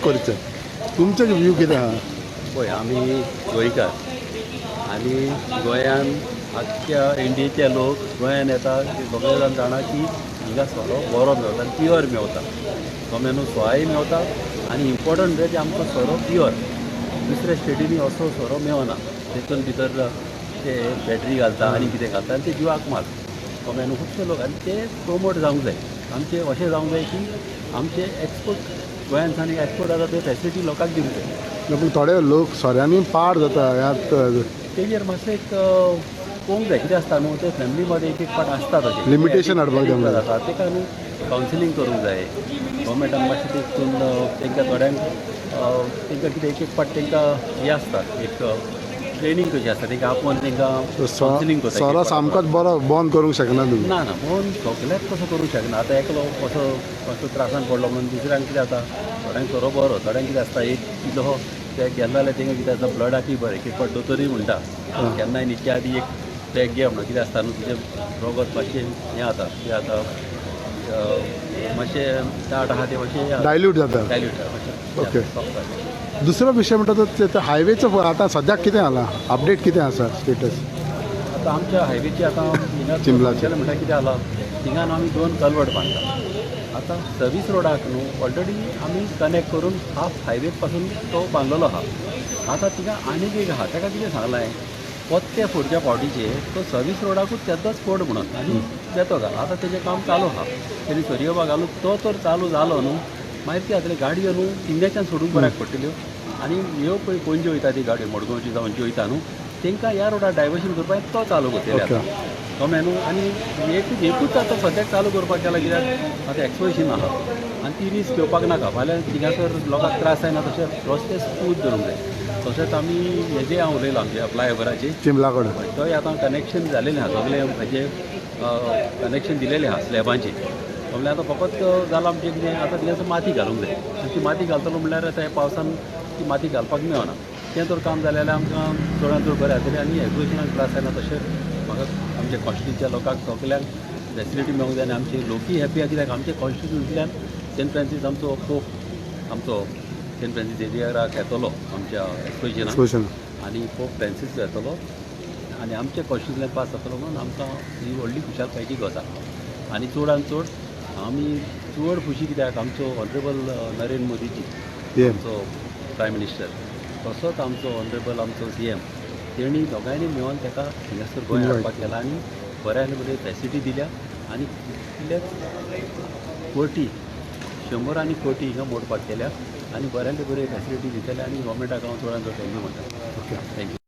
करचें तुमचो व्यू कितें आहा? पळय आमी गोंयकार आनी गोंयान आख्ख्या इंडियेचे लोक गोंयान येता सगळे जाण जाणा की हिंगा सोरो बरो मेवता आनी प्युअर मेवता गोंयानू सोय मेवता आनी इम्पॉर्टंट म्हणजे आमचो सोरो प्युअर दुसऱ्या स्टेटींनी असो सोरो मेवना तेतून भितर ते बॅटरी घालता आनी कितें घालता आनी ते जिवाक माल गोंयानू खुबशे लोक आनी ते प्रोमोट जावंक जाय आमचें अशें जावंक जाय की आमचे एक्सपोर्ट गोंयांत आनी एक्सपोर्ट जाता ते फॅसिलिटी लोकांक दिवंक जाय पूण थोडे लोक सोऱ्यांनी पाड जाता ह्यात तेजेर मातशें एक पळोवंक जाय कितें आसता न्हू ते फॅमिली मध्ये एक पार्ट आसता तशें लिमिटेशन हाडपाक जाय जाता तेका न्हू कावन्सिलींग करूंक जाय गव्हर्मेंटान मातशें तितून तेंकां थोड्यांक तेंकां कितें एक पार्ट तेंकां हें आसता एक ट्रेनींग कशी आसता तेंकां आपोवन तेंकां कावन्सिलींग करता सोरो सामकोच बरो बंद करूंक शकना तुम्ही ना ना म्हणून सगळ्याक कसो करूंक शकना आतां एकलो असो त्रासान पडलो म्हणून दुसऱ्यांक कितें जाता थोड्यांक सोरो बरो थोड्यांक कितें आसता एक किलो ते गेले जाल्यार तेंकां कितें आसता ब्लडाकूय बरें एक फावट दोतोरूय म्हणटा केन्नाय न्हिदच्या आदी एक पॅक घे म्हणून कितें आसता न्हू तुजें रगत मातशें हें जाता कितें जाता मातशें दाट आहा तें मातशें डायल्यूट जाता डायल्यूट मातशें ओके. सोंपता दुसरो विशय म्हणटा तो हायवेचो आतां सद्याक कितें जाला अपडेट कितें आसा स्टेटस आतां आमच्या हायवेची आतां हिंगा चिंबलाचे. म्हणटा कितें जाला थिंगान आमी 2 कल्वर्ट बांदता आतां सर्वीस रोडाक न्हू ऑलरेडी आमी कनेक्ट करून हाफ हायवे पासून तो बांदलेलो आहा आतां थिंगा आनीक एक आहा ताका कितें सांगलां ते फुडच्या फावटीचे तो सर्वीस रोडाकूच तेचोच फोड म्हणून आनी येतो घाल आतां तेजें काम चालू आहा तेणी सरयोबा घालून तो तर चालू जालो न्हू मागीर कितें जातलें गाडयो न्हू थिंगाच्यान सोडूंक बऱ्याक पडटल्यो आनी ह्यो पळय पणजे वयता ती गाडयो मडगांवची जावं खंयची वयता न्हू तेंकां ह्या रोडार डायवर्शन करपाक तो चालू करतले आतां कळ्ळें न्हू आनी एकूच आतां सद्याक चालू करपाक केला कित्याक आतां एक्सपोजिशन आहा आनी ती रिस्क घेवपाक नाका फाल्यां थिंगासर लोकांक त्रास जायना तशें रस्ते स्मूथ धरूंक जाय तशेंच आमी हेजें हांव उलयलां आमच्या फ्लायओवराचेर चिंबला कडेन थंय आतां कनेक्शन जालेलें आहा सगळें हेजें कनेक्शन दिलेलें आहा स्लॅबांचेर म्हणल्यार आतां फकत जालां आमचें कितें आतां कितें माती घालूंक जाय आनी ती माती घालतलो म्हणल्यार आतां ह्या पावसान ती माती घालपाक मेळना तें तर काम जालें जाल्यार आमकां चडांत चड बरें जातलें आनी एक्जिबिशनाक त्रास जायना तशें म्हाका आमच्या कॉन्स्टिट्युन्सीच्या लोकांक सगळ्यांक फॅसिलिटी मेळूंक जाय आनी आमचे लोकूय हॅपी आहा कित्याक आमच्या कॉन्स्टिट्युन्सींतल्यान सेंट फ्रांसीस आमचो पोप आमचो सेंट फ्रांसीस झेवियराक येतलो आमच्या एक्सपोजिशनाक आनी पोप फ्रांसीस येतलो आनी आमच्या कॉन्स्टिट्युन्सींतल्यान पास जातलो म्हणून आमकां ही व्हडली खुशालकायेची गजाल आनी चडांत चड आमी चड खुशी कित्याक आमचो ऑनरेबल नरेंद्र मोदीजी आमचो प्रायम मिनिस्टर तसोच आमचो ऑनरेबल आमचो CM तेणी दोगांयनी मेळोन ताका हिंगासर गोंय हाडपाक गेला आनी बऱ्यान बरे फॅसिलिटी दिल्या आनी कितलेच कोटी 100 आनी कोटी हिंगा मोडपाक केल्या आनी बऱ्यांतले बरे फॅसिलिटी दितले आनी गव्हर्मेंटाक हांव चडांत चड थँक्यू म्हणटा ओके थँक्यू